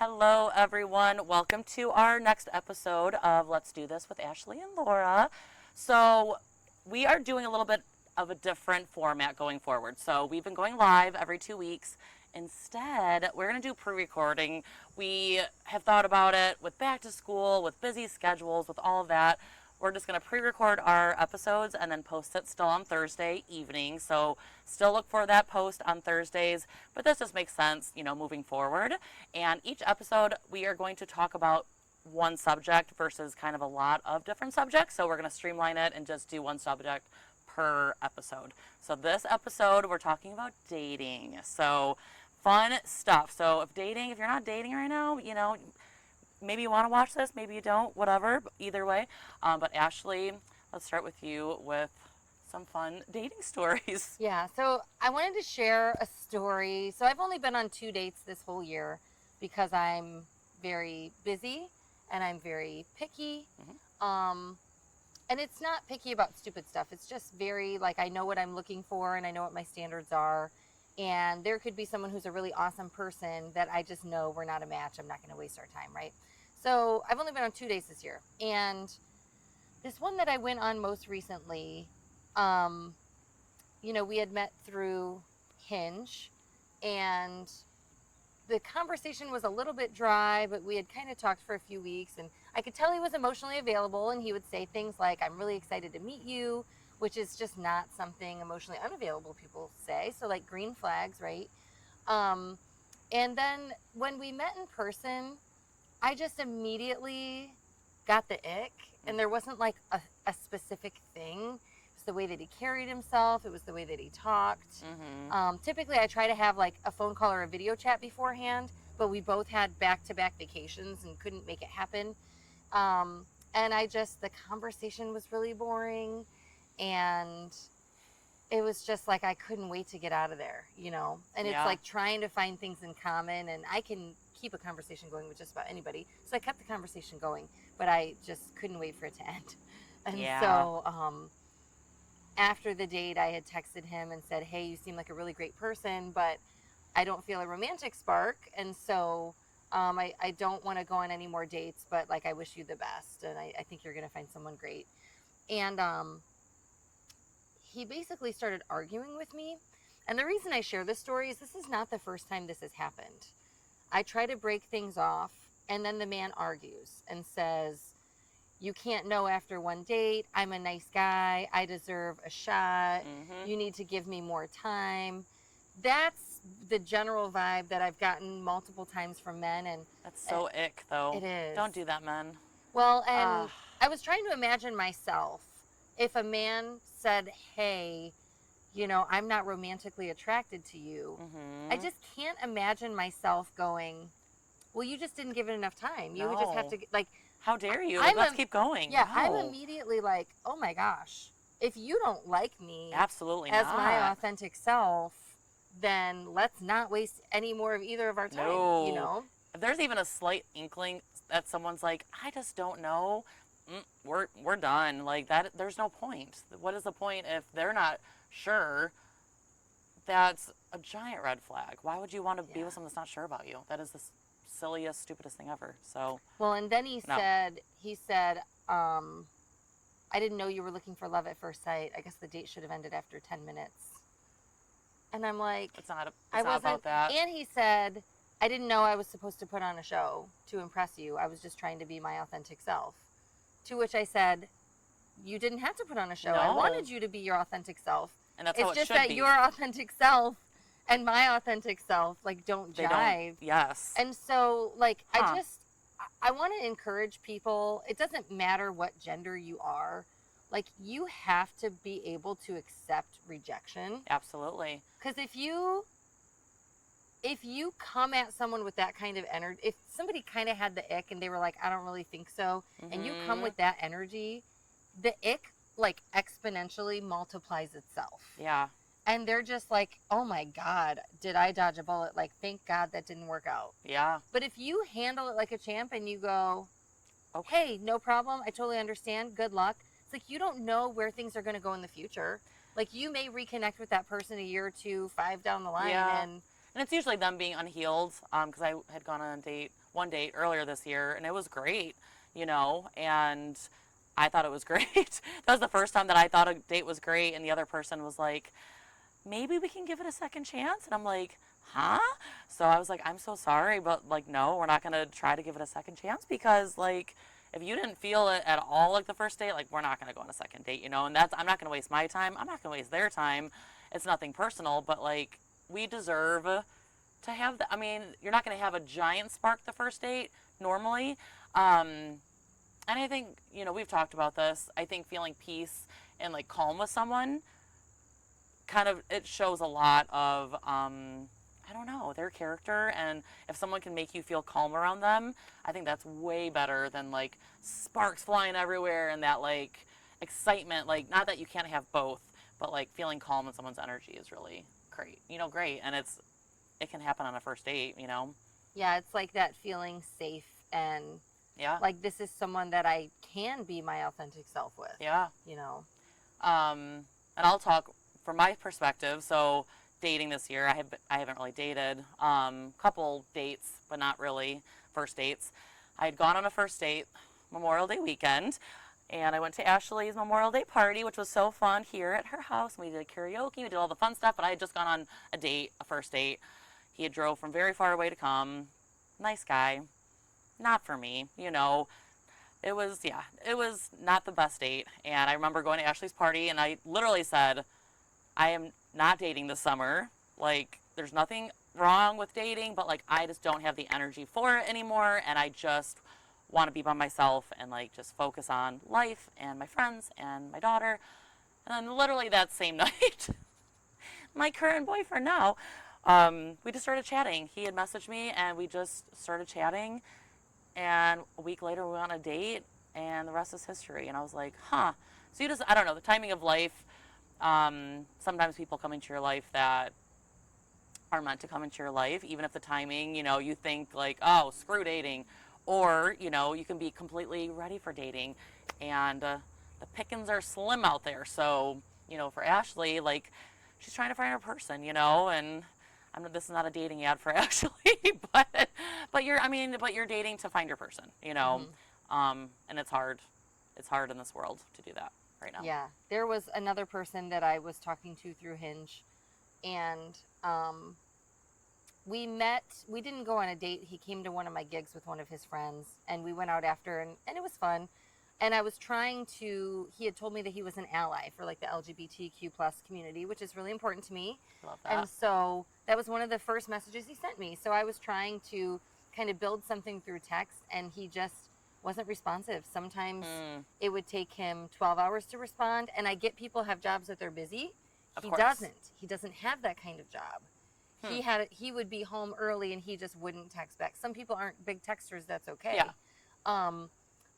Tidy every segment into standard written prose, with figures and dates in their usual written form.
Hello, everyone. Welcome to our next episode of Let's Do This with Ashley and Laura. So, we are doing a little bit of a different format going forward. So, we've been going live every 2 weeks. Instead, we're going to do pre recording. We have thought about it with back to school, with busy schedules, with all of that. We're just going to pre-record our episodes and then post it still on Thursday evening. So still look for that post on Thursdays, but this just makes sense, moving forward. And each episode we are going to talk about one subject versus kind of a lot of different subjects. So we're going to streamline it and just do one subject per episode. So this episode we're talking about dating. So fun stuff. So if you're not dating right now, maybe you want to watch this, maybe you don't, whatever, either way. But Ashley, let's start with you with some fun dating stories. Yeah, so I wanted to share a story. So I've only been on 2 dates this whole year because I'm very busy and I'm very picky. And it's not picky about stupid stuff. It's just very, I know what I'm looking for and I know what my standards are. And there could be someone who's a really awesome person that I just know we're not a match. I'm not going to waste our time, right? So I've only been on 2 dates this year. And this one that I went on most recently, we had met through Hinge. And the conversation was a little bit dry, but we had kind of talked for a few weeks. And I could tell he was emotionally available. And he would say things like, I'm really excited to meet you, which is just not something emotionally unavailable people say. So green flags, right? And then when we met in person, I just immediately got the ick. And there wasn't a specific thing. It was the way that he carried himself. It was the way that he talked. Typically I try to have a phone call or a video chat beforehand, but we both had back-to-back vacations and couldn't make it happen. And the conversation was really boring. And it was just I couldn't wait to get out of there, and it's trying to find things in common, and I can keep a conversation going with just about anybody. So I kept the conversation going, but I just couldn't wait for it to end. And so after the date, I had texted him and said, hey, you seem like a really great person, but I don't feel a romantic spark. And so I don't want to go on any more dates, but I wish you the best. And I think you're going to find someone great. And, he basically started arguing with me. And the reason I share this story is this is not the first time this has happened. I try to break things off, and then the man argues and says, you can't know after one date. I'm a nice guy. I deserve a shot. You need to give me more time. That's the general vibe that I've gotten multiple times from men. And that's so ick, though. It is. Don't do that, men. Well, and I was trying to imagine myself. If a man said, hey, I'm not romantically attracted to you, I just can't imagine myself going, well, you just didn't give it enough time. You would just have to, how dare you? Let's keep going. Yeah, no. I'm immediately oh my gosh, if you don't like me absolutely as not. my authentic self, then let's not waste any more of either of our time, No. If there's even a slight inkling that someone's I just don't know, we're done. That, there's no point. What is the point if they're not sure? That's a giant red flag. Why would you want to be with someone that's not sure about you? That is the silliest, stupidest thing ever. So well, and then he said, I didn't know you were looking for love at first sight. I guess the date should have ended after 10 minutes. And I'm like, it's not about that. And he said, I didn't know I was supposed to put on a show to impress you. I was just trying to be my authentic self. To which I said, you didn't have to put on a show. No. I wanted you to be your authentic self. And that's it's how it just should that be. your authentic self and my authentic self, don't jive. Yes. And so, I want to encourage people. It doesn't matter what gender you are. You have to be able to accept rejection. Absolutely. Because if you come at someone with that kind of energy, if somebody kind of had the ick and they were like, I don't really think so, and you come with that energy, the ick exponentially multiplies itself. Yeah. And they're just oh my God, did I dodge a bullet? Thank God that didn't work out. Yeah. But if you handle it like a champ and you go, okay, hey, no problem, I totally understand, good luck. It's you don't know where things are going to go in the future. You may reconnect with that person a year or two, 5 down the line, and And it's usually them being unhealed, because I had gone on a date, one date earlier this year, and it was great, and I thought it was great. That was the first time that I thought a date was great, and the other person was like, maybe we can give it a second chance. And I'm like, huh? So I was like, I'm so sorry, but like, no, we're not going to try to give it a second chance because, like, if you didn't feel it at all like the first date, like, we're not going to go on a second date, and I'm not going to waste my time. I'm not going to waste their time. It's nothing personal, but like, we deserve to have I mean, you're not going to have a giant spark the first date normally. And I think, we've talked about this. I think feeling peace and like calm with someone kind of, it shows a lot of, I don't know, their character. And if someone can make you feel calm around them, I think that's way better than like sparks flying everywhere and that like excitement. Like, not that you can't have both, but like feeling calm in someone's energy is really great, great. And it can happen on a first date. Yeah, it's like that feeling safe and Yeah. like this is someone that I can be my authentic self with. Yeah. You know. And I'll talk from my perspective. So dating this year, I haven't really dated. Couple dates, but not really first dates. I had gone on a first date Memorial Day weekend, and I went to Ashley's Memorial Day party, which was so fun here at her house. We did karaoke, we did all the fun stuff, but I had just gone on a first date. He had drove from very far away to come. Nice guy. Not for me, It was not the best date. And I remember going to Ashley's party, and I literally said, I am not dating this summer. Like, there's nothing wrong with dating, but like, I just don't have the energy for it anymore, and I just want to be by myself and like just focus on life and my friends and my daughter. And then literally that same night, my current boyfriend now, we just started chatting. He had messaged me, and we just started chatting. And a week later, we went on a date, and the rest is history. And I was like, huh. So I don't know, the timing of life. Sometimes people come into your life that are meant to come into your life, even if the timing, you think like, oh, screw dating. Or, you can be completely ready for dating. And the pickings are slim out there. So, for Ashley, like, she's trying to find her person, and this is not a dating ad for Ashley, but you're dating to find your person, and it's hard. It's hard in this world to do that right now. Yeah, there was another person that I was talking to through Hinge, and we met. We didn't go on a date. He came to one of my gigs with one of his friends, and we went out after, and it was fun. And I was he had told me that he was an ally for like the LGBTQ plus community, which is really important to me. Love that. And so that was one of the first messages he sent me. So I was trying to kind of build something through text, and he just wasn't responsive. Sometimes it would take him 12 hours to respond. And I get people have jobs that they're busy. Of He course. doesn't. He doesn't have that kind of job. He would be home early, and he just wouldn't text back. Some people aren't big texters. That's okay. Yeah.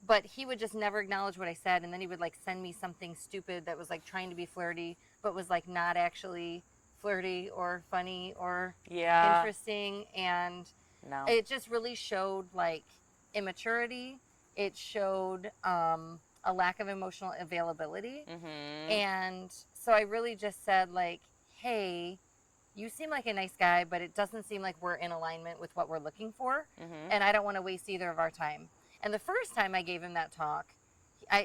But he would just never acknowledge what I said, and then he would like send me something stupid that was like trying to be flirty, but was like not actually flirty or funny or interesting. And No. it just really showed like immaturity. It showed a lack of emotional availability. Mm-hmm. And so I really just said like, hey, you seem like a nice guy, but it doesn't seem like we're in alignment with what we're looking for. Mm-hmm. And I don't want to waste either of our time. And the first time I gave him that talk,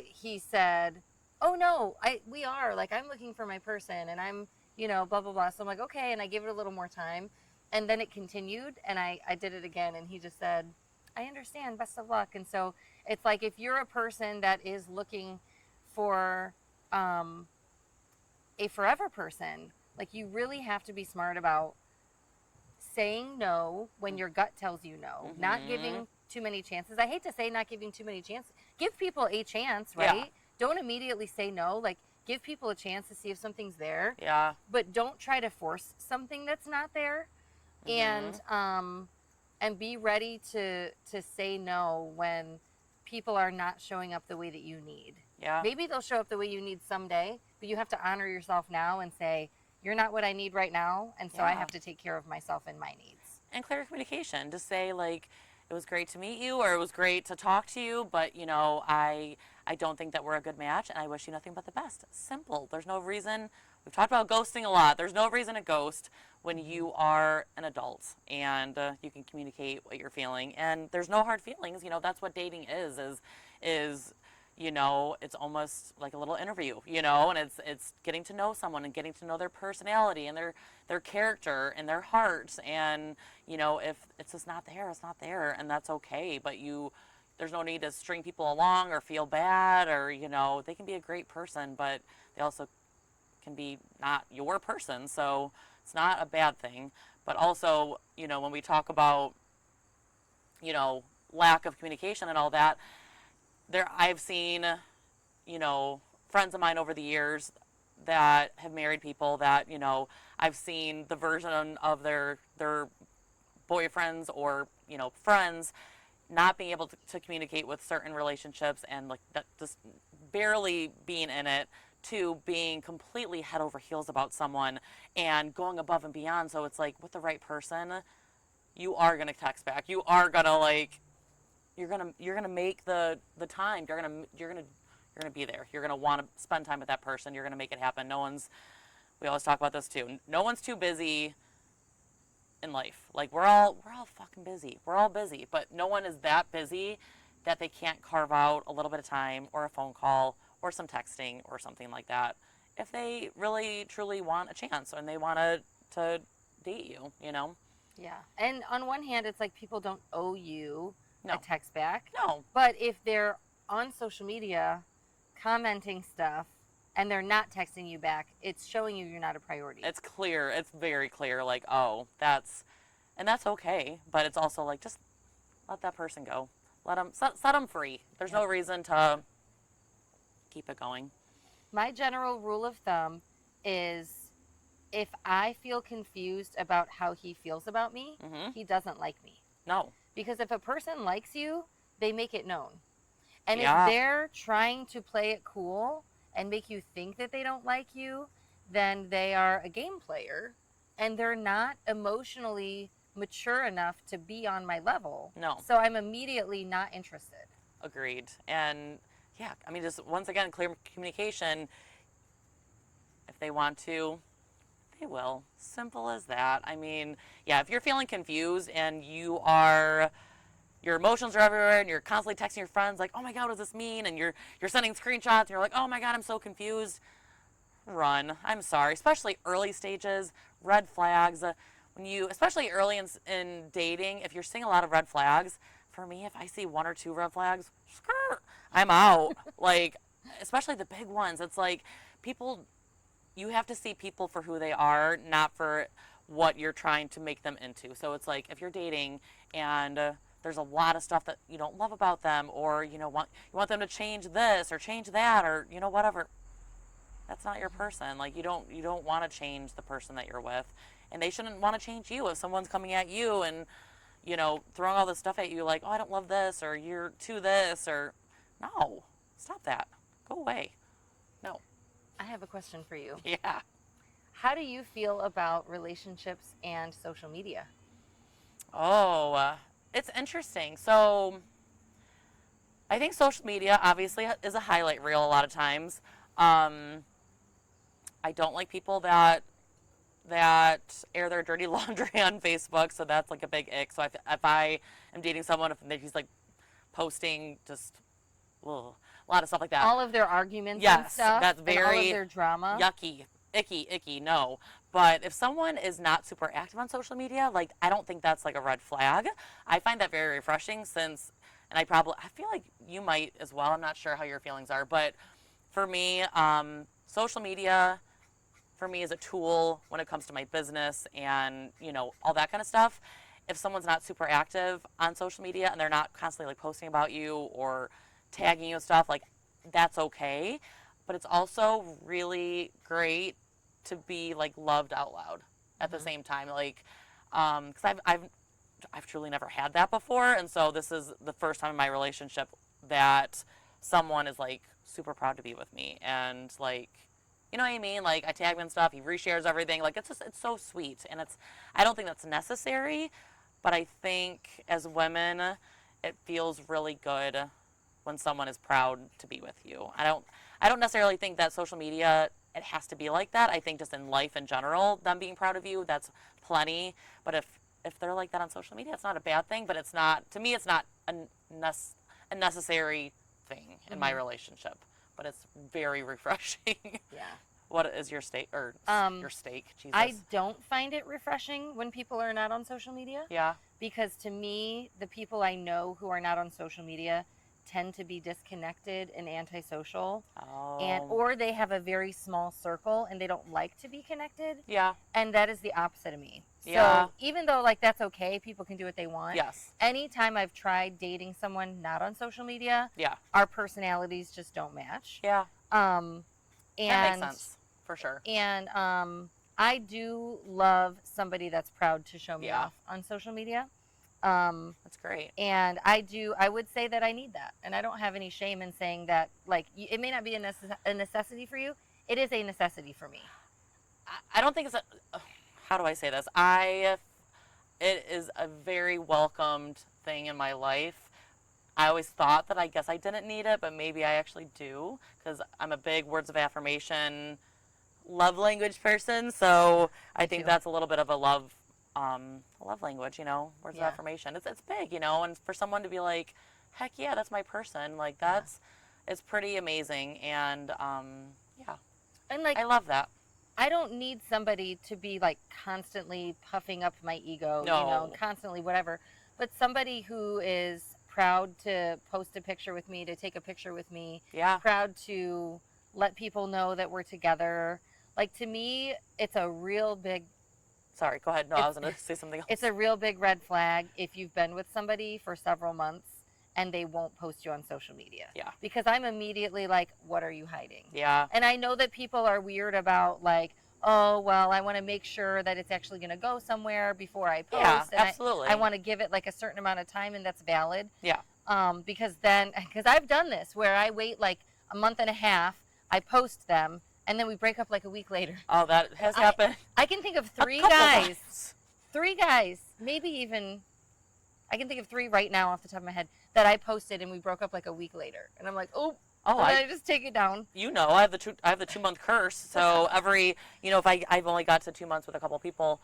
he said, oh no, we are, like, I'm looking for my person, and I'm, blah, blah, blah. So I'm like, okay. And I gave it a little more time, and then it continued, and I did it again. And he just said, I understand, best of luck. And so it's like, if you're a person that is looking for a forever person, like, you really have to be smart about saying no when your gut tells you no, not giving too many chances. I hate to say not giving too many chances. Give people a chance, right? Yeah. Don't immediately say no. Like, give people a chance to see if something's there. Yeah. But don't try to force something that's not there. And be ready to say no when people are not showing up the way that you need. Yeah. Maybe they'll show up the way you need someday, but you have to honor yourself now and say, you're not what I need right now, and so I have to take care of myself and my needs. And clear communication. To say, like, it was great to meet you, or it was great to talk to you, but, I don't think that we're a good match, and I wish you nothing but the best. Simple. There's no reason we've talked about ghosting a lot. There's no reason to ghost when you are an adult and you can communicate what you're feeling. And there's no hard feelings. You know, that's what dating is, you know, it's almost like a little interview, you know, and it's getting to know someone and getting to know their personality and their character and their heart. And, you know, if it's just not there, it's not there, and that's okay. But there's no need to string people along or feel bad, or, you know, they can be a great person, but they also can be not your person. So it's not a bad thing. But also, you know, when we talk about, you know, lack of communication and all that, I've seen, you know, friends of mine over the years that have married people that, you know, I've seen the version of their boyfriends or, you know, friends not being able to communicate with certain relationships, and like that, just barely being in it, to being completely head over heels about someone and going above and beyond. So it's like, with the right person, you are going to text back. You are going to, like, you're gonna make the time. You're gonna be there. You're gonna want to spend time with that person. You're gonna make it happen. We always talk about this too. No one's too busy in life. Like, we're all fucking busy. We're all busy, but no one is that busy that they can't carve out a little bit of time or a phone call or some texting or something like that if they really truly want a chance and they want to date you, you know? Yeah. And on one hand, it's like people don't owe you No. a text back. No. But if they're on social media commenting stuff and they're not texting you back, it's showing you you're not a priority. It's clear. It's very clear. Like, oh, that's okay. But it's also like, just let that person go. Set them free. There's no reason to keep it going. My general rule of thumb is, if I feel confused about how he feels about me, he doesn't like me. No. Because if a person likes you, they make it known. And Yeah. if they're trying to play it cool and make you think that they don't like you, then they are a game player and they're not emotionally mature enough to be on my level. No. So I'm immediately not interested. Agreed. And yeah, I mean, just once again, clear communication. If they want to, they will. Simple as that. I mean, yeah, if you're feeling confused and your emotions are everywhere and you're constantly texting your friends like, oh my God, what does this mean? And you're sending screenshots and you're like, oh my God, I'm so confused. Run. I'm sorry. Especially early stages, red flags. Especially early in dating, if you're seeing a lot of red flags, for me, if I see one or two red flags, I'm out. Like, especially the big ones. It's like, you have to see people for who they are, not for what you're trying to make them into. So it's like, if you're dating and there's a lot of stuff that you don't love about them, or you want them to change this or change that, or whatever, that's not your person. Like, you don't want to change the person that you're with, and they shouldn't want to change you. If someone's coming at you and throwing all this stuff at you, like, oh, I don't love this, or you're to this, or no, stop that. Go away. No. I have a question for you. Yeah. How do you feel about relationships and social media? Oh, it's interesting. So I think social media obviously is a highlight reel a lot of times. I don't like people that air their dirty laundry on Facebook, so that's like a big ick. So if I am dating someone, if he's like posting just a lot of stuff like that. All of their arguments and Yes, stuff. that's and all very of their drama. yucky, icky, no. But if someone is not super active on social media, like, I don't think that's like a red flag. I find that very refreshing and I feel like you might as well. I'm not sure how your feelings are, but for me, social media for me is a tool when it comes to my business and, all that kind of stuff. If someone's not super active on social media and they're not constantly like posting about you or tagging you and stuff, like, that's okay. But it's also really great to be like loved out loud at the same time, like, because I've truly never had that before, and so this is the first time in my relationship that someone is like super proud to be with me, and like, you know what I mean? Like, I tag him and stuff, he reshares everything. Like, it's so sweet, and I don't think that's necessary, but I think as women, it feels really good when someone is proud to be with you. I don't necessarily think that social media it has to be like that. I think just in life in general, them being proud of you, that's plenty. But if they're like that on social media, it's not a bad thing. But it's not, to me, it's not a necessary thing in my relationship. But it's very refreshing. Yeah. What is your steak or your steak? Jesus. I don't find it refreshing when people are not on social media. Yeah. Because to me, the people I know who are not on social media tend to be disconnected and antisocial, Oh. or they have a very small circle and they don't like to be connected. Yeah. And that is the opposite of me. Yeah. So even though like that's okay, people can do what they want. Yes. Anytime I've tried dating someone not on social media, Yeah. our personalities just don't match. Yeah. And That makes sense for sure. And I do love somebody that's proud to show me Yeah. off on social media. That's great. And I would say that I need that. And I don't have any shame in saying that, like, it may not be a necessity for you. It is a necessity for me. I don't think it's how do I say this? It is a very welcomed thing in my life. I always thought that I guess I didn't need it, but maybe I actually do because I'm a big words of affirmation, love language person. So I think too. that's a little bit of a love language, words Yeah. of affirmation. It's big, and for someone to be like, heck yeah, that's my person. Like it's pretty amazing. And yeah, And like, I love that. I don't need somebody to be like constantly puffing up my ego, No. constantly whatever. But somebody who is proud to post a picture with me, to take a picture with me, Yeah. proud to let people know that we're together. Like, to me, it's a real big Sorry, go ahead. No, I was going to say something else. It's a real big red flag if you've been with somebody for several months and they won't post you on social media. Yeah. Because I'm immediately like, what are you hiding? Yeah. And I know that people are weird about like, oh, well, I want to make sure that it's actually going to go somewhere before I post. Yeah, and absolutely. I want to give it like a certain amount of time, and that's valid. Yeah. Because I've done this where I wait like a month and a half, I post them, and then we break up like a week later. Oh, that has happened. I can think of a couple times. three guys, maybe even, I can think of three right now off the top of my head that I posted and we broke up like a week later. And I'm like, oh, and then I just take it down. I have the 2-month curse. So every, if I've only got to 2 months with a couple people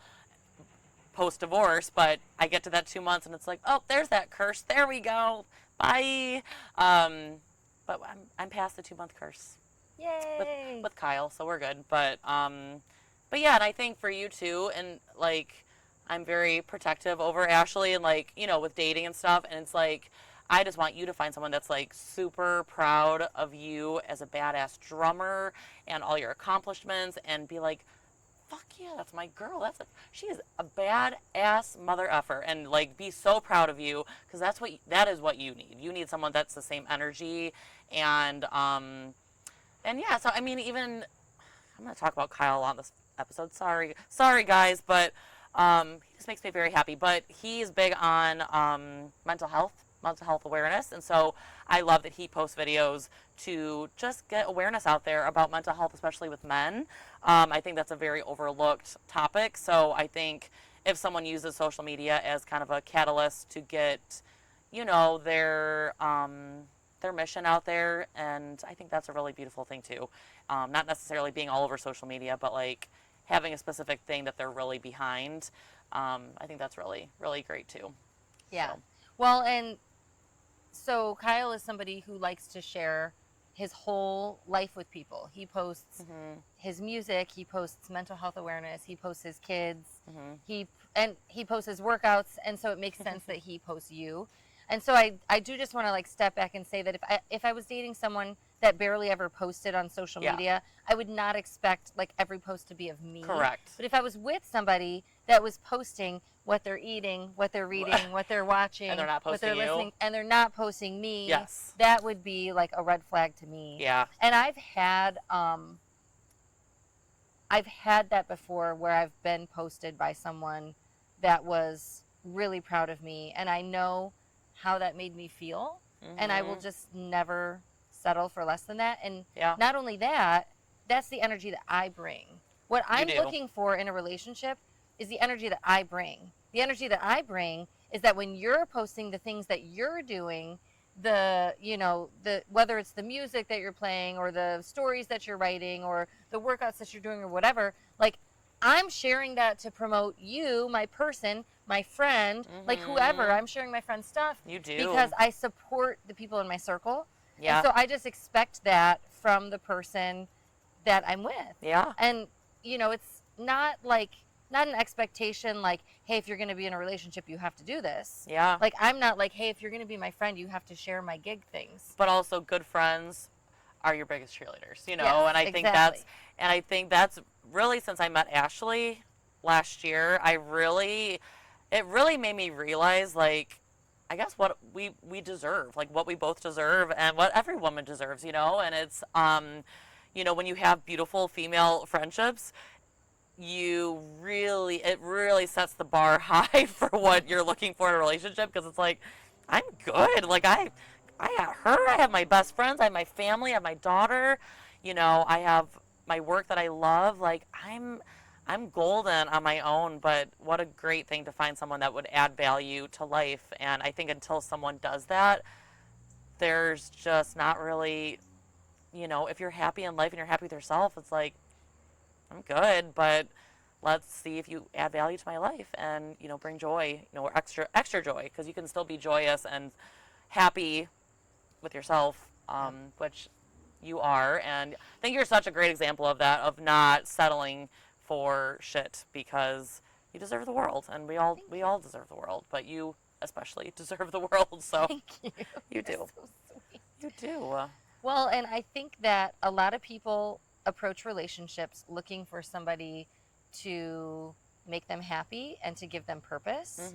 post divorce, but I get to that 2 months and it's like, oh, there's that curse. There we go. Bye. But I'm past the 2-month curse. Yay. With Kyle, so we're good. But yeah, and I think for you too, and like I'm very protective over Ashley and like, with dating and stuff, and it's like I just want you to find someone that's like super proud of you as a badass drummer and all your accomplishments and be like, fuck yeah, that's my girl. She is a badass mother effer, and like be so proud of you because that is what you need. You need someone that's the same energy and yeah, so I mean, even I'm going to talk about Kyle on this episode. Sorry guys, but he just makes me very happy. But he's big on mental health awareness, and so I love that he posts videos to just get awareness out there about mental health, especially with men. I think that's a very overlooked topic. So I think if someone uses social media as kind of a catalyst to get, their mission out there, and I think that's a really beautiful thing too. Not necessarily being all over social media, but like having a specific thing that they're really behind. I think that's really, really great too. Yeah. So. Well, and so Kyle is somebody who likes to share his whole life with people. He posts his music, he posts mental health awareness, he posts his kids, he posts his workouts, and so it makes sense that he posts you. And so I do just want to like step back and say that if I was dating someone that barely ever posted on social media, I would not expect like every post to be of me. Correct. But if I was with somebody that was posting what they're eating, what they're reading, what they're watching, and they're not posting what they're you. listening, and they're not posting me, Yes. that would be like a red flag to me. Yeah. And I've had that before where I've been posted by someone that was really proud of me, and I know how that made me feel, and I will just never settle for less than that. And not only that, that's the energy that I bring. What I'm looking for in a relationship is the energy that I bring. The energy that I bring is that when you're posting the things that you're doing, the whether it's the music that you're playing or the stories that you're writing or the workouts that you're doing or whatever, like I'm sharing that to promote you, my person, my friend, like whoever. I'm sharing my friend's stuff. You do. Because I support the people in my circle. Yeah. And so I just expect that from the person that I'm with. Yeah. And, it's not not an expectation like, hey, if you're going to be in a relationship, you have to do this. Yeah. Like, I'm not like, hey, if you're going to be my friend, you have to share my gig things. But also, good friends are your biggest cheerleaders, Yes, and I think that's really, since I met Ashley last year, it really made me realize, like, I guess what we deserve, like what we both deserve and what every woman deserves, and it's, when you have beautiful female friendships, it really sets the bar high for what you're looking for in a relationship, because it's like, I'm good. Like, I have her, I have my best friends, I have my family, I have my daughter, I have my work that I love. Like, I'm golden on my own, but what a great thing to find someone that would add value to life. And I think until someone does that, there's just not really, if you're happy in life and you're happy with yourself, it's like, I'm good, but let's see if you add value to my life and, bring joy, or extra joy, because you can still be joyous and happy with yourself, which you are. And I think you're such a great example of that, of not settling for shit, because you deserve the world, and we all deserve the world, but you especially deserve the world. So Thank you. You do. You're so sweet. You do. Well, and I think that a lot of people approach relationships looking for somebody to make them happy and to give them purpose.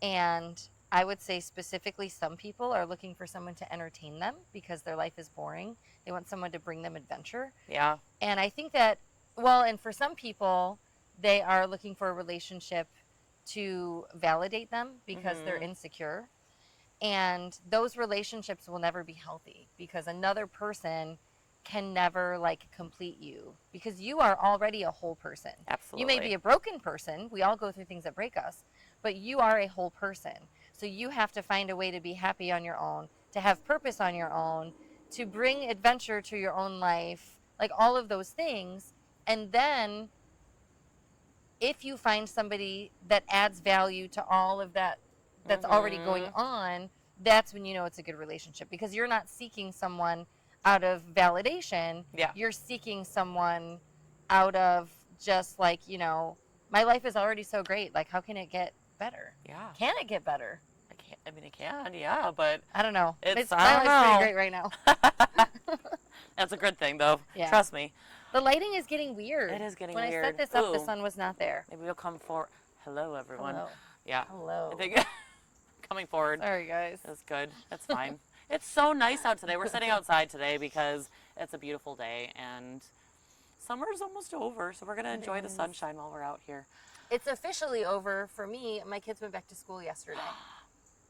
And I would say specifically some people are looking for someone to entertain them because their life is boring. They want someone to bring them adventure. Yeah. And I think that, and for some people, they are looking for a relationship to validate them because they're insecure. And those relationships will never be healthy because another person can never complete you, because you are already a whole person. Absolutely. You may be a broken person. We all go through things that break us, but you are a whole person. So you have to find a way to be happy on your own, to have purpose on your own, to bring adventure to your own life, like all of those things. And then if you find somebody that adds value to all of that that's already going on, that's when you know it's a good relationship, because you're not seeking someone out of validation. Yeah. You're seeking someone out of just my life is already so great. Like, how can it get better? Yeah. Can it get better? It can, yeah, but I don't know. I My don't life's know. pretty great right now. That's a good thing, though. Yeah. Trust me. The lighting is getting weird. It is getting when weird. When I set this up, the Ooh. sun was not there. Maybe we'll come forward. Hello, everyone. Hello. Yeah. Hello. I think coming forward. Sorry, guys. Is good. That's fine. It's so nice out today. We're sitting outside today because it's a beautiful day, and summer's almost over, so we're going to enjoy the sunshine while we're out here. It's officially over for me. My kids went back to school yesterday.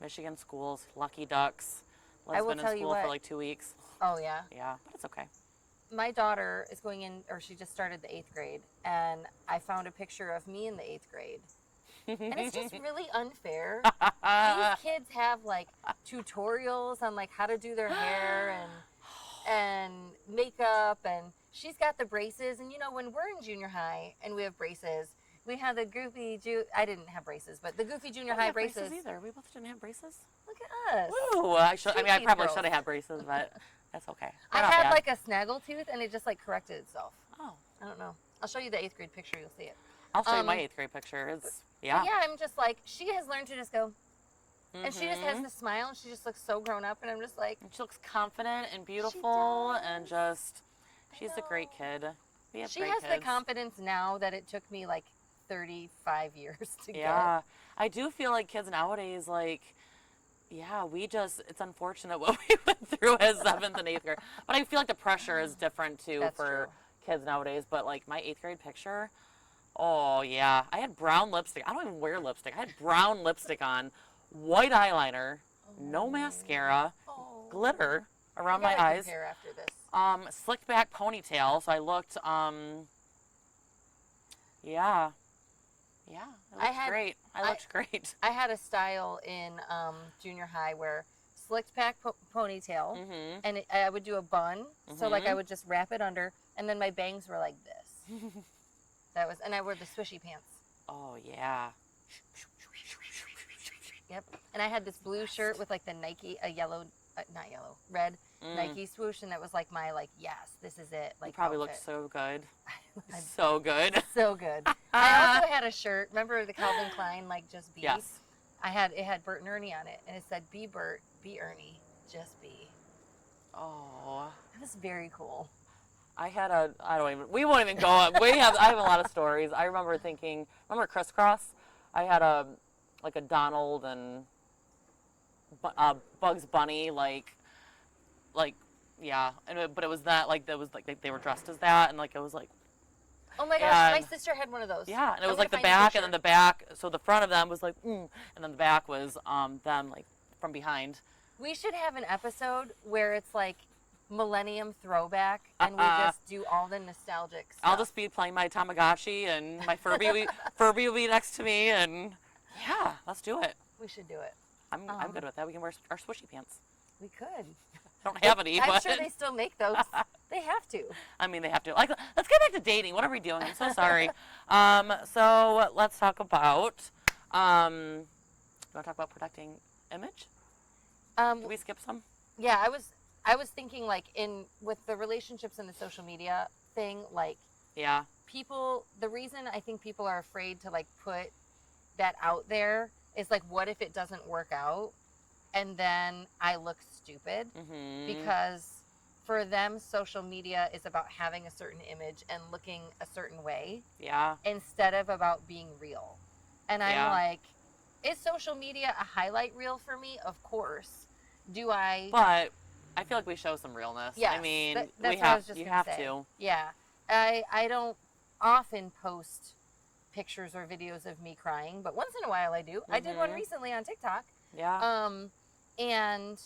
Michigan schools, lucky ducks. I will Liz been tell in you school what. for like 2 weeks. Oh, yeah? Yeah, but it's okay. My daughter is going in, or she just started the 8th grade, and I found a picture of me in the 8th grade. And it's just really unfair. These kids have tutorials on how to do their hair and makeup, and she's got the braces. And when we're in junior high and we have braces, we have the goofy I didn't have braces, but the goofy junior high braces. Either. We both didn't have braces. Look at us. Woo! I probably girls. should have had braces, but that's okay. I They're not had bad. a snaggle tooth, and it just corrected itself. Oh. I don't know. I'll show you the 8th grade picture. You'll see it. I'll show you my 8th grade picture. It's yeah. But yeah, I'm just she has learned to just go, and she just has this smile, and she just looks so grown up, and I'm just like. And she looks confident and beautiful, and just, she's a great kid. We have she great has kids. the confidence now that it took me 35 years to get. Yeah, I do feel like kids nowadays, yeah, it's unfortunate what we went through as 7th and 8th grade. But I feel like the pressure is different too. That's for true. kids nowadays. But my 8th grade picture, oh yeah, I had brown lipstick. I don't even wear lipstick. I had brown lipstick on, white eyeliner, no mascara, glitter around my eyes. Hair after this. Slicked back ponytail, so I looked, yeah, it looked great. I looked great. I had a style in junior high where slicked back ponytail, Mhm. and I would do a bun. So like I Mhm. would just wrap it under, and then my bangs were like this. And I wore the swishy pants. Oh yeah. Yep. And I had this blue shirt with like the Nike, not yellow, red Mm. Nike swoosh, and that was like my yes, this is it. Like You probably outfit. looked so good. I'm So good. so good. I also had a shirt. Remember the Calvin Klein just be? Yes. It had Bert and Ernie on it, and it said be Bert, be Ernie, just be. Oh. It was very cool. I don't even, we won't even go on. I have a lot of stories. I remember Crisscross? I had like a Donald and Bugs Bunny, yeah. But it was that, they were dressed as that, and like, it was like, Oh my gosh, my and- sister had one of those. yeah, and it I'm was like the gonna find a back, picture. and then the back, so the front of them was like, and then the back was, them, like, from behind. We should have an episode where it's like Millennium throwback, and we just do all the nostalgic stuff. I'll just be playing my Tamagotchi, and my Furby will be next to me, and yeah, let's do it. We should do it. I'm good with that. We can wear our swishy pants. We could. I don't have any, I'm but sure they still make those. They have to. I mean, they have to. Like, let's get back to dating. What are we doing? I'm so sorry. So let's talk about. You want to talk about protecting image? Did we skip some? Yeah, I was thinking with the relationships and the social media thing, Yeah. the reason I think people are afraid to put that out there is what if it doesn't work out and then I look stupid? Mm-hmm. Because for them, social media is about having a certain image and looking a certain way Yeah. instead of about being real. And I'm Yeah. like, is social media a highlight reel for me? Of course. Do I? But I feel like we show some realness. Yes, I mean, that's we what I was have. just You gonna have say. to. Yeah. I don't often post pictures or videos of me crying, but once in a while I do. I did one Mhm. recently on TikTok. Yeah. And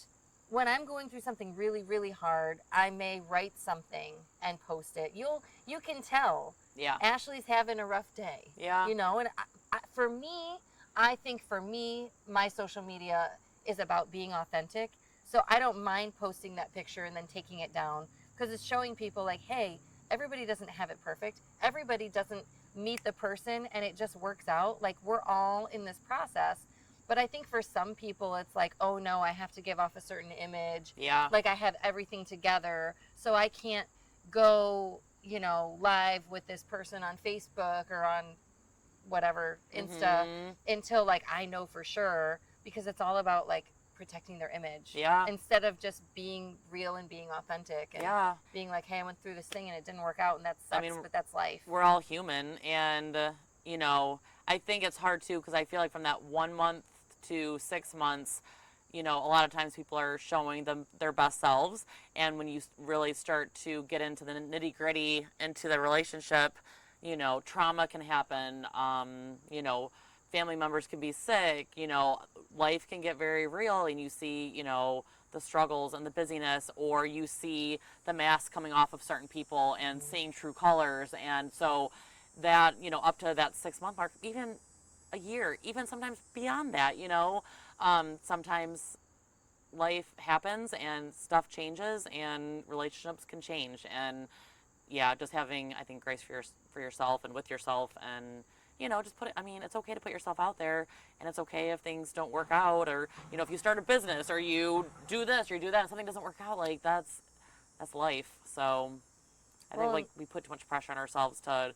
when I'm going through something really, really hard, I may write something and post it. You can tell Yeah. Ashley's having a rough day. Yeah. And for me, I think my social media is about being authentic. So I don't mind posting that picture and then taking it down because it's showing people hey, everybody doesn't have it perfect. Everybody doesn't meet the person and it just works out. We're all in this process. But I think for some people, it's oh no, I have to give off a certain image. Yeah. I have everything together, so I can't go, live with this person on Facebook or on whatever, Insta, Mhm. until I know for sure, because it's all about protecting their image. Yeah. Instead of just being real and being authentic and Yeah. being hey, I went through this thing and it didn't work out and that sucks, but that's life. We're all human, and I think it's hard too because I feel like from that 1 month to 6 months, a lot of times people are showing them their best selves, and when you really start to get into the nitty gritty into the relationship, trauma can happen. Family members can be sick. Life can get very real, and you see, the struggles and the busyness, or you see the mask coming off of certain people and seeing true colors, and so that up to that 6 month mark, even a year, even sometimes beyond that, sometimes life happens and stuff changes and relationships can change, and yeah, just having, I think, grace for yourself and with yourself, and just it's okay to put yourself out there, and it's okay if things don't work out, or if you start a business or you do this or you do that and something doesn't work out, that's life. So I think we put too much pressure on ourselves to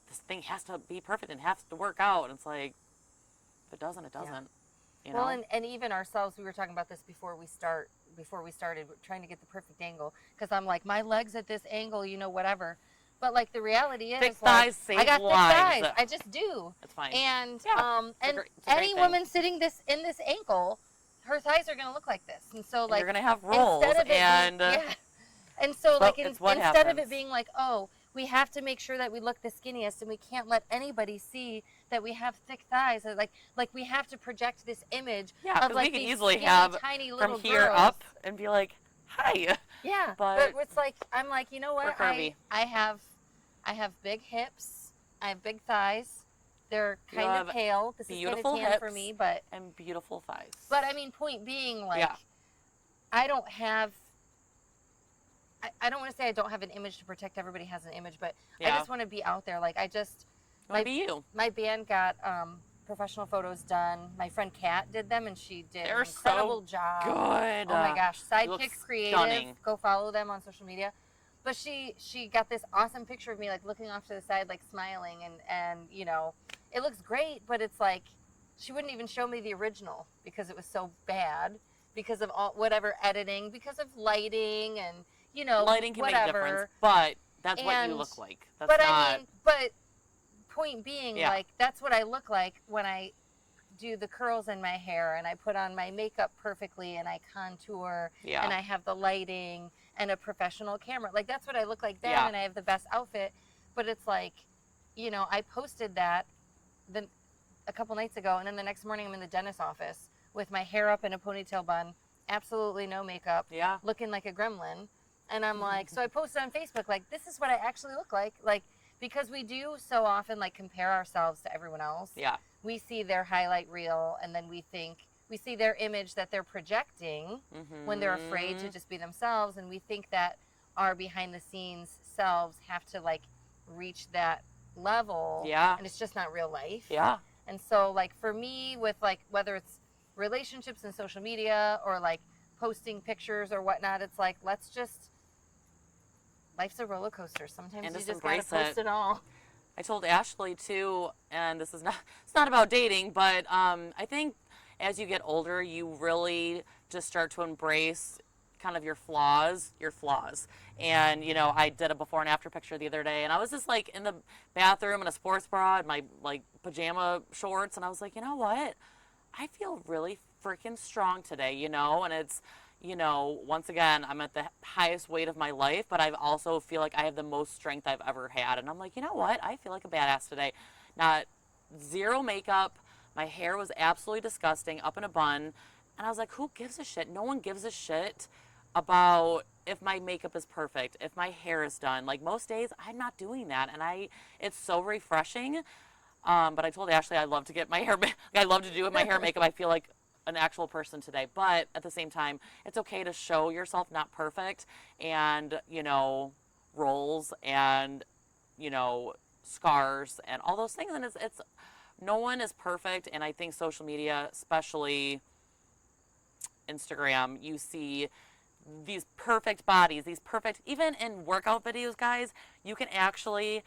this thing has to be perfect and has to work out, and it's if it doesn't, it doesn't. Well, and even ourselves, we were talking about this before we started, trying to get the perfect angle, because I'm my legs at this angle, whatever. But the reality is, thick thighs save I got lives. thick thighs. I just do. It's fine. And Yeah, and it's a great any thing. woman sitting in this ankle, her thighs are gonna look like this. And so And you're gonna have rolls, instead of it and being, and so it's what instead of it happens. being oh, we have to make sure that we look the skinniest, and we can't let anybody see that we have thick thighs. Like we have to project this image yeah, of because we can these easily skinny, have tiny little from here girls. up and be hi. Yeah, But it's I'm you know what? we're curvy. I have big hips. I have big thighs. They're You kind of have pale. This is kind of beautiful tan for hips. me, but And beautiful thighs. I mean, point being, Yeah. I don't have. I don't want to say I don't have an image to protect. Everybody has an image, but I Yeah. just want to be out there. Like I just, You want to be you. my band got professional photos done. My friend Kat did them, and she did They're an incredible so job. good. Oh my gosh, You look Sidekick Creative. stunning. Go follow them on social media. But she got this awesome picture of me like looking off to the side, like smiling, and you know, it looks great, but it's like she wouldn't even show me the original because it was so bad because of all whatever editing, because of lighting and you know Lighting can make a difference, whatever. but that's what you And look like. That's but not. I mean, but point being, Yeah. like that's what I look like when I do the curls in my hair and I put on my makeup perfectly and I contour Yeah. and I have the lighting and a professional camera. Like that's what I look like then Yeah. and I have the best outfit. But it's like, you know, I posted that a couple nights ago and then the next morning I'm in the dentist's office with my hair up in a ponytail bun, absolutely no makeup, Yeah. looking like a gremlin. And I'm like, so I posted on Facebook, like, this is what I actually look like. Like, because we do so often, like, compare ourselves to everyone else. Yeah. We see their highlight reel, and then we see their image that they're projecting when they're afraid to just be themselves. And we think that our behind the scenes selves have to, like, reach that level. Yeah. And it's just not real life. Yeah. And so, like, for me, with, like, whether it's relationships and social media or, like, posting pictures or whatnot, it's like, let's just, life's a roller coaster. Sometimes And you just just gotta embrace post it. it all. I told Ashley too, and this is not, it's not about dating, but I think as you get older, you really just start to embrace kind of your flaws. And, you know, I did a before and after picture the other day, and I was just like in the bathroom in a sports bra and my like pajama shorts, and I was like, you know what? I feel really freaking strong today, you know, and it's, you know, once again, I'm at the highest weight of my life, but I also feel like I have the most strength I've ever had. And I'm like, you know what? I feel like a badass today. Not zero makeup. My hair was absolutely disgusting, up in a bun. And I was like, who gives a shit? No one gives a shit about if my makeup is perfect, if my hair is done. Like most days, I'm not doing that. And it's so refreshing. But I told Ashley I love to get my hair, I love to do my hair and makeup. I feel like an actual person today. But at the same time, it's okay to show yourself not perfect and, you know, rolls and, you know, scars and all those things. And it's no one is perfect. And I think social media, especially Instagram, you see these perfect bodies, these perfect, even in workout videos, guys, you can actually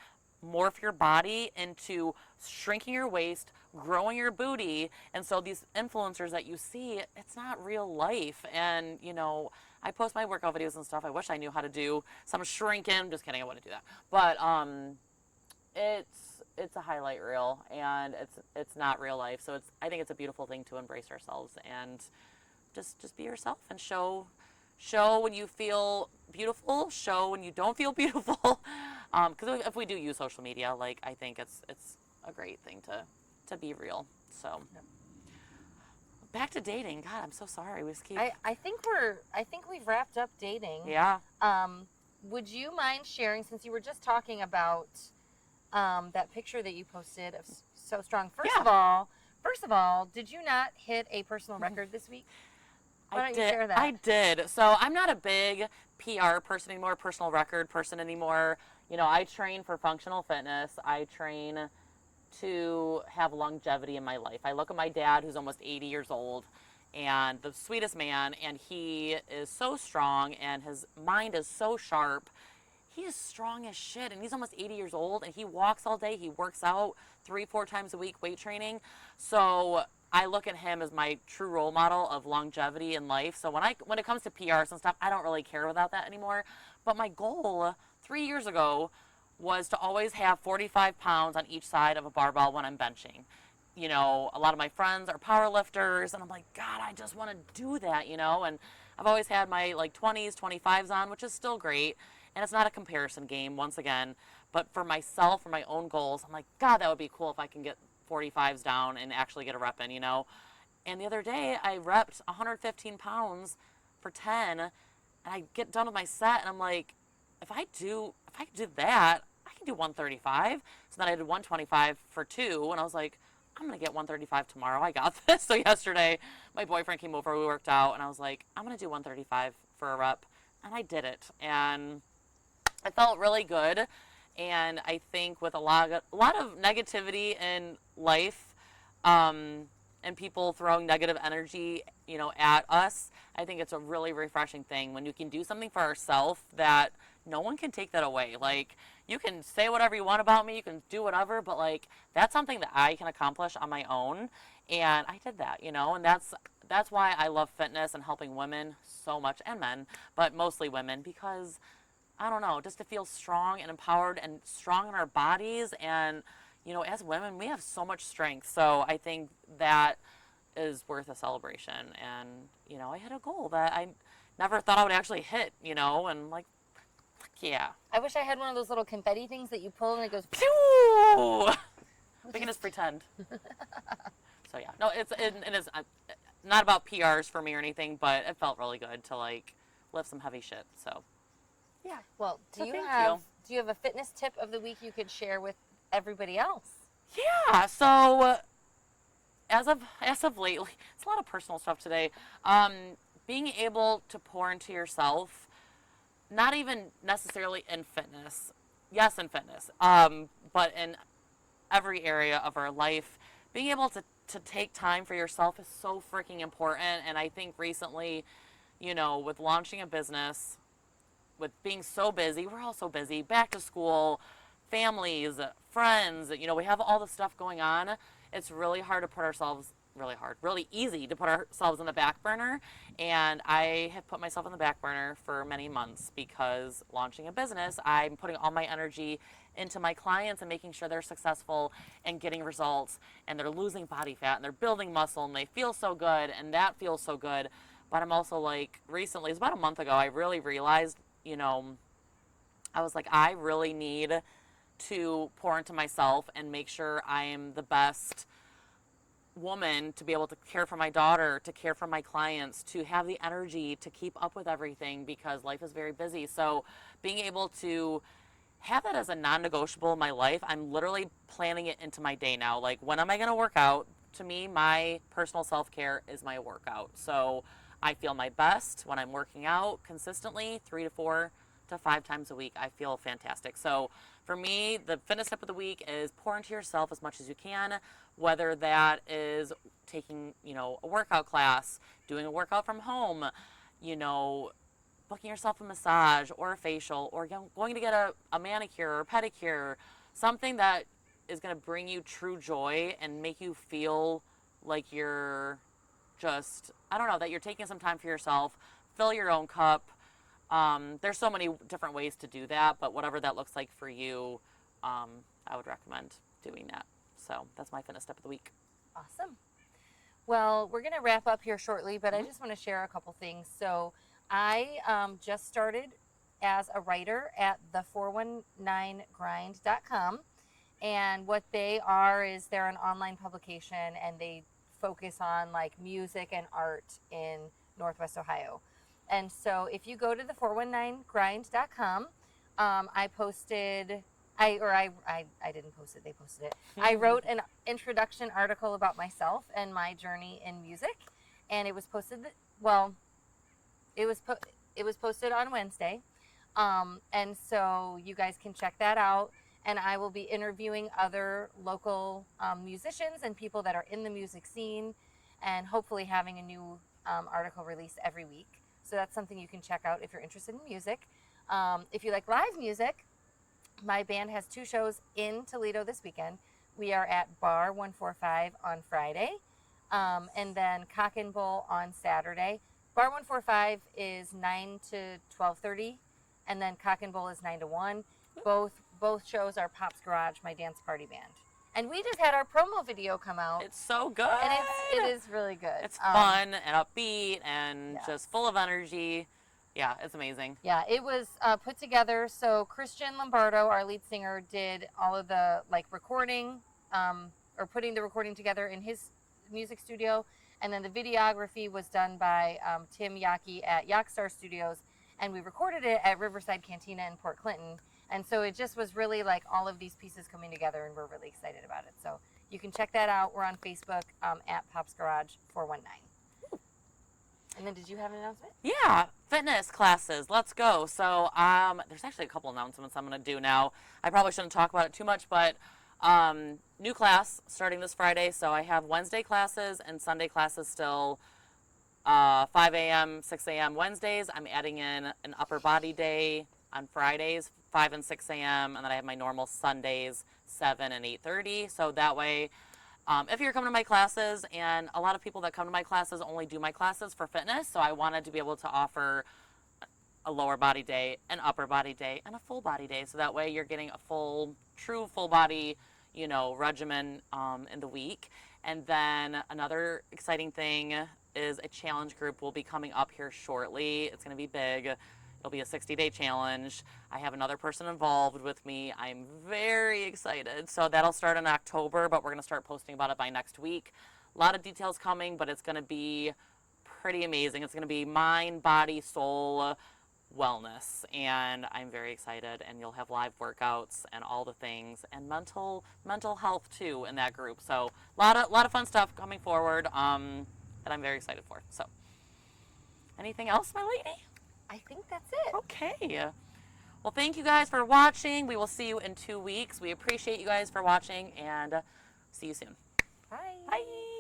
morph your body into shrinking your waist, growing your booty. And so these influencers that you see, it's not real life. And, you know, I post my workout videos and stuff. I wish I knew how to do some shrinking. Just kidding, I wouldn't do that. But it's a highlight reel and it's not real life. So I think it's a beautiful thing to embrace ourselves and just be yourself and show when you feel beautiful, show when you don't feel beautiful. Because if we do use social media, like I think it's a great thing to be real. So back to dating. God, I'm so sorry. We just keep. I think we've wrapped up dating. Yeah. Would you mind sharing, since you were just talking about that picture that you posted of So Strong? First of all, did you not hit a personal record this week? Why don't you share that? I did. So I'm not a big PR person anymore, personal record person anymore. You know, I train for functional fitness. I train to have longevity in my life. I look at my dad, who's almost 80 years old, and the sweetest man, and he is so strong, and his mind is so sharp. He is strong as shit, and he's almost 80 years old, and he walks all day. He works out 3-4 times a week, weight training. So I look at him as my true role model of longevity in life. So when it comes to PRs and stuff, I don't really care about that anymore. But my goal 3 years ago was to always have 45 pounds on each side of a barbell when I'm benching. You know, a lot of my friends are power lifters, and I'm like, God, I just want to do that, you know? And I've always had my like 20s, 25s on, which is still great. And it's not a comparison game, once again. But for myself, for my own goals, I'm like, God, that would be cool if I can get 45s down and actually get a rep in, you know? And the other day, I repped 115 pounds for 10, and I get done with my set, and I'm like, if I do that, I can do 135. So then I did 125 for 2, and I was like, I'm going to get 135 tomorrow. I got this. So yesterday, my boyfriend came over, we worked out, and I was like, I'm going to do 135 for a rep. And I did it. And I felt really good. And I think with a lot of negativity in life, and people throwing negative energy, at us, I think it's a really refreshing thing when you can do something for ourselves that no one can take that away. Like, you can say whatever you want about me, you can do whatever, but like, that's something that I can accomplish on my own. And I did that, and that's why I love fitness and helping women so much, and men, but mostly women, because I don't know, just to feel strong and empowered and strong in our bodies. And, as women, we have so much strength. So I think that is worth a celebration. And, I hit a goal that I never thought I would actually hit, and like, yeah. I wish I had one of those little confetti things that you pull and it goes pew. We can just pretend. So yeah, no, it is not about PRs for me or anything, but it felt really good to like lift some heavy shit. So yeah. Well, do you thank have you. do you have a fitness tip of the week you could share with everybody else? Yeah. So as of lately, it's a lot of personal stuff today. Being able to pour into yourself, not even necessarily in fitness. Yes, in fitness, but in every area of our life, being able to take time for yourself is so freaking important. And I think recently, with launching a business, with being so busy, we're all so busy, back to school, families, friends, we have all the stuff going on. It's really hard to put ourselves, really easy to put ourselves in the back burner. And I have put myself in the back burner for many months because launching a business, I'm putting all my energy into my clients and making sure they're successful and getting results, and they're losing body fat and they're building muscle and they feel so good, and that feels so good. But I'm also like, recently, it was about a month ago, I really realized, I was like, I really need to pour into myself and make sure I am the best woman to be able to care for my daughter, to care for my clients, to have the energy to keep up with everything, because life is very busy. So being able to have that as a non-negotiable in my life, I'm literally planning it into my day now. Like, when am I going to work out? To me, my personal self-care is my workout. So I feel my best when I'm working out consistently 3 to 4 to 5 times a week. I feel fantastic. So for me, the fitness tip of the week is pour into yourself as much as you can, whether that is taking, a workout class, doing a workout from home, booking yourself a massage or a facial, or going to get a manicure or pedicure, something that is going to bring you true joy and make you feel like you're just, I don't know, that you're taking some time for yourself. Fill your own cup. There's so many different ways to do that, but whatever that looks like for you, I would recommend doing that. So that's my fitness tip of the week. Awesome. Well, we're going to wrap up here shortly, but I just want to share a couple things. So I just started as a writer at the419grind.com. And what they are is they're an online publication, and they focus on like music and art in Northwest Ohio. And so if you go to the419grind.com, I posted, I didn't post it, they posted it. I wrote an introduction article about myself and my journey in music, and it was posted, it was posted on Wednesday. And so you guys can check that out. And I will be interviewing other local musicians and people that are in the music scene, and hopefully having a new article released every week. So that's something you can check out if you're interested in music. If you like live music, my band has 2 shows in Toledo this weekend. We are at Bar 145 on Friday, and then Cock and Bull on Saturday. Bar 145 is 9 to 12:30, and then Cock and Bull is 9 to 1. Both shows are Pop's Garage, my dance party band. And we just had our promo video come out. It's so good. And it is really good. It's fun and upbeat and yes. just full of energy. Yeah, it's amazing. Yeah, it was put together. So Christian Lombardo, our lead singer, did all of the recording, or putting the recording together in his music studio. And then the videography was done by Tim Yaki at Yakstar Studios. And we recorded it at Riverside Cantina in Port Clinton. And so it just was really like all of these pieces coming together, and we're really excited about it. So you can check that out. We're on Facebook at Pops Garage 419. And then did you have an announcement? Yeah, fitness classes. Let's go. So there's actually a couple announcements I'm going to do now. I probably shouldn't talk about it too much, but new class starting this Friday. So I have Wednesday classes and Sunday classes still. 5 a.m., 6 a.m. Wednesdays. I'm adding in an upper body day on Fridays, 5 and 6 a.m. And then I have my normal Sundays, 7 and 8:30. So that way, if you're coming to my classes, and a lot of people that come to my classes only do my classes for fitness, so I wanted to be able to offer a lower body day, an upper body day, and a full body day. So that way you're getting a true full body, regimen in the week. And then another exciting thing is a challenge group will be coming up here shortly. It's going to be big. It'll be a 60-day challenge. I have another person involved with me. I'm very excited. So that'll start in October, but we're going to start posting about it by next week. A lot of details coming, but it's going to be pretty amazing. It's going to be mind, body, soul wellness, and I'm very excited. And you'll have live workouts and all the things, and mental health too in that group. So a lot of fun stuff coming forward that I'm very excited for. So anything else, my lady? I think that's it. Okay. Well, thank you guys for watching. We will see you in 2 weeks. We appreciate you guys for watching, and see you soon. Bye. Bye.